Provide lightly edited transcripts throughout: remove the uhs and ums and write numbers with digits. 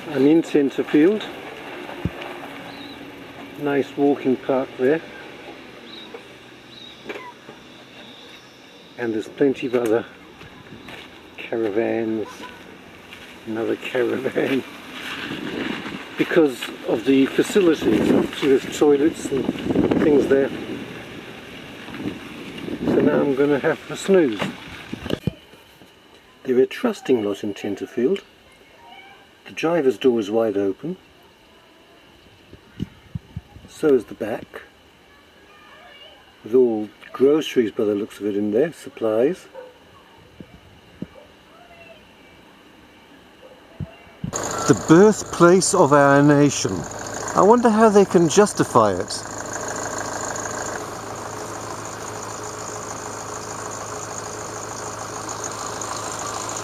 I'm in Tenterfield. Nice walking park there. And there's plenty of other caravans. Another caravan. Because of the facilities. There's toilets and things there. So now I'm going to have a snooze. They're a trusting lot in Tenterfield. The driver's door is wide open. So is the back. With all groceries by the looks of it in there, supplies. The birthplace of our nation. I wonder how they can justify it.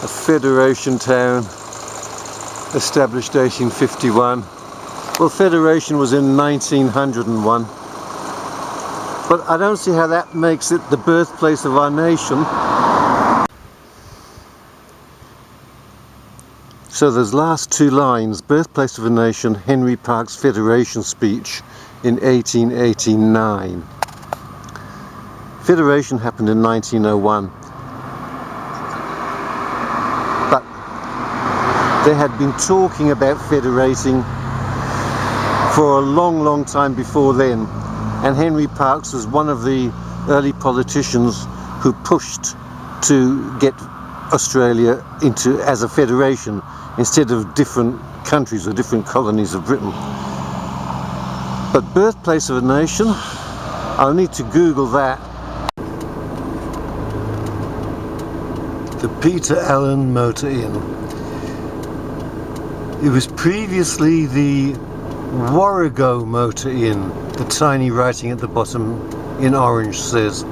A federation town, established 1851. Well, federation was in 1901. But I don't see how that makes it the birthplace of our nation. So those last two lines, birthplace of a nation, Henry Park's Federation speech in 1889. Federation happened in 1901. But they had been talking about federating for a long time before then. And Henry Parkes was one of the early politicians who pushed to get Australia into as a federation instead of different countries or different colonies of Britain. But birthplace of a nation, I'll need to Google that. The Peter Allen Motor Inn. It was previously the Warrego Motor Inn. The tiny writing at the bottom in orange says.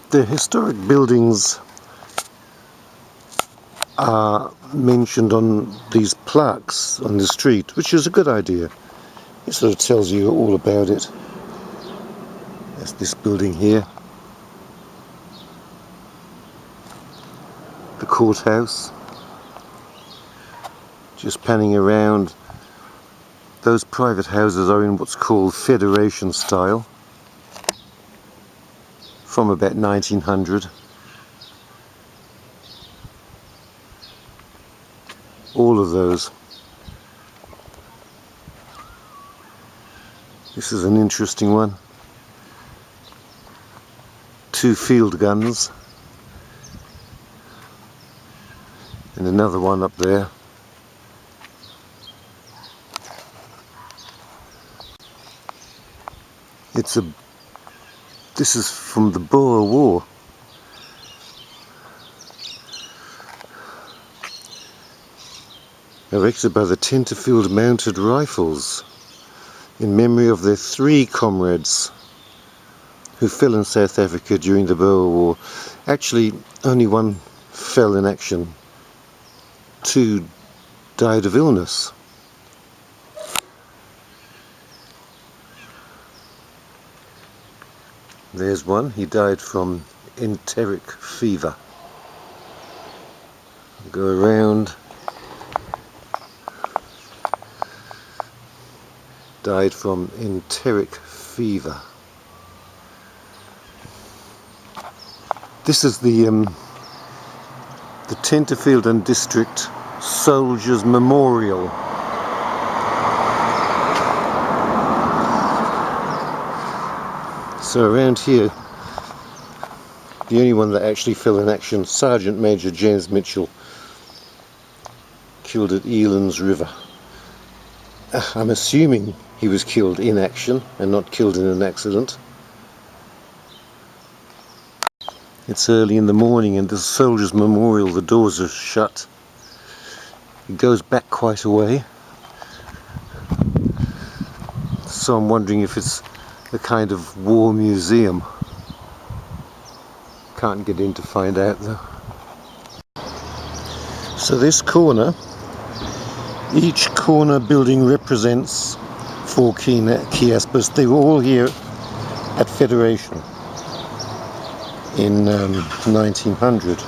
The historic buildings are mentioned on these plaques on the street, which is a good idea. It sort of tells you all about it. There's this building here. The courthouse. Just panning around. Those private houses are in what's called Federation style from about 1900. All of those. This is an interesting one. 2 field guns and another one up there. This is from the Boer War. Erected by the Tenterfield Mounted Rifles in memory of their 3 comrades who fell in South Africa during the Boer War. Actually, only one fell in action. 2 died of illness. There's one, he died from enteric fever. Go around. Died from enteric fever. This is the Tenterfield and District Soldiers Memorial. So around here, the only one that actually fell in action, Sergeant Major James Mitchell, killed at Elands River. I'm assuming he was killed in action and not killed in an accident. It's early in the morning and the Soldiers Memorial, the doors are shut. It goes back quite a way. So I'm wondering if it's a kind of war museum. Can't get in to find out though. So this corner, each corner building represents 4 key aspects. They were all here at Federation in 1900.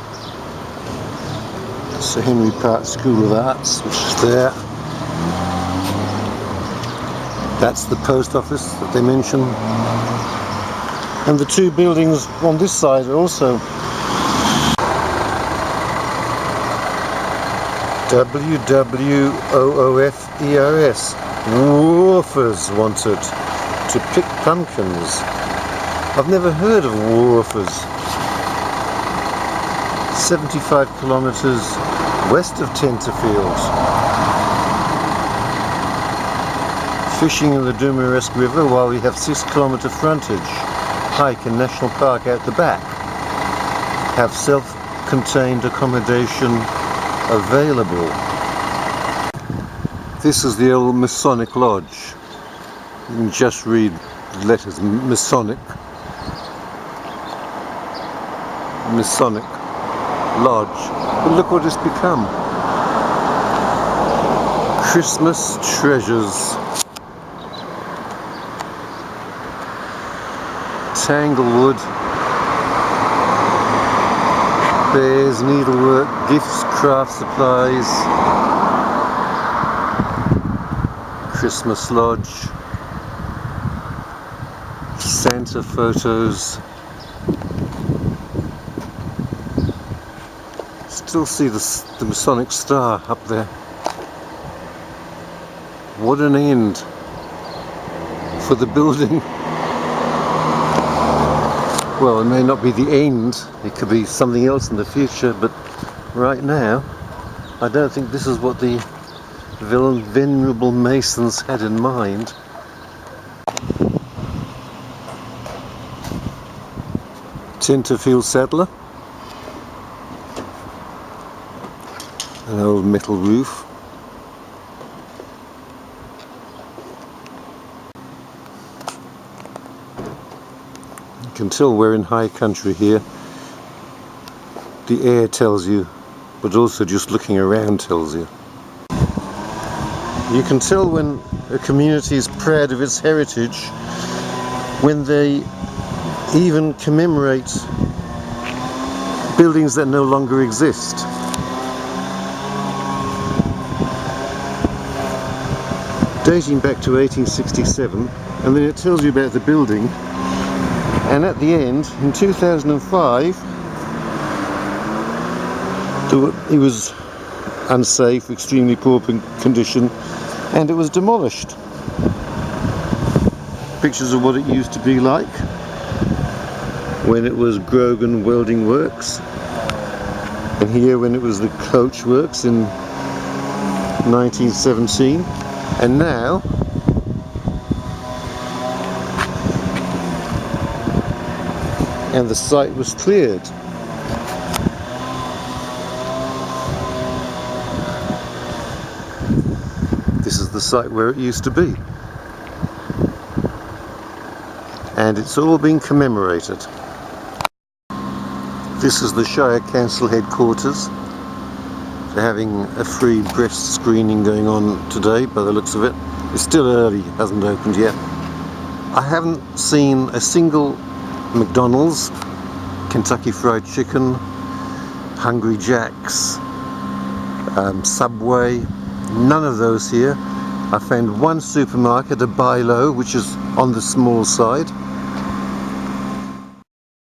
Sir Henry Park School of Arts, which is there. That's the post office that they mention. And the two buildings on this side are also WWOOFERS. Woofers wanted to pick pumpkins. I've never heard of woofers. 75 kilometres west of Tenterfield. Fishing in the Dumaresque River while we have 6 kilometre frontage. Hike in National Park out the back. Have self-contained accommodation available. This is the old Masonic Lodge. You can just read the letters Masonic. Masonic Lodge. But look what it's become. Christmas treasures. Tanglewood. Bears, needlework, gifts, craft supplies. Christmas Lodge. Santa photos. Still see the Masonic star up there. What an end for the building. Well, it may not be the end, it could be something else in the future, but right now I don't think this is what the venerable Masons had in mind. Tenterfield Saddler. An old metal roof. You can tell we're in high country here. The air tells you, but also just looking around tells you. You can tell when a community is proud of its heritage when they even commemorate buildings that no longer exist. Dating back to 1867, and then it tells you about the building, and at the end, in 2005, it was unsafe, extremely poor condition, and it was demolished. Pictures of what it used to be like when it was Grogan Welding Works, and here when it was the Coach Works in 1917. And now and the site was cleared. This is the site where it used to be, and it's all been commemorated. This is the Shire Council headquarters. They're having a free breast screening going on today by the looks of it. It's still early, hasn't opened yet. I haven't seen a single McDonald's, Kentucky Fried Chicken, Hungry Jack's, Subway, none of those here. I found one supermarket, a buy low, which is on the small side,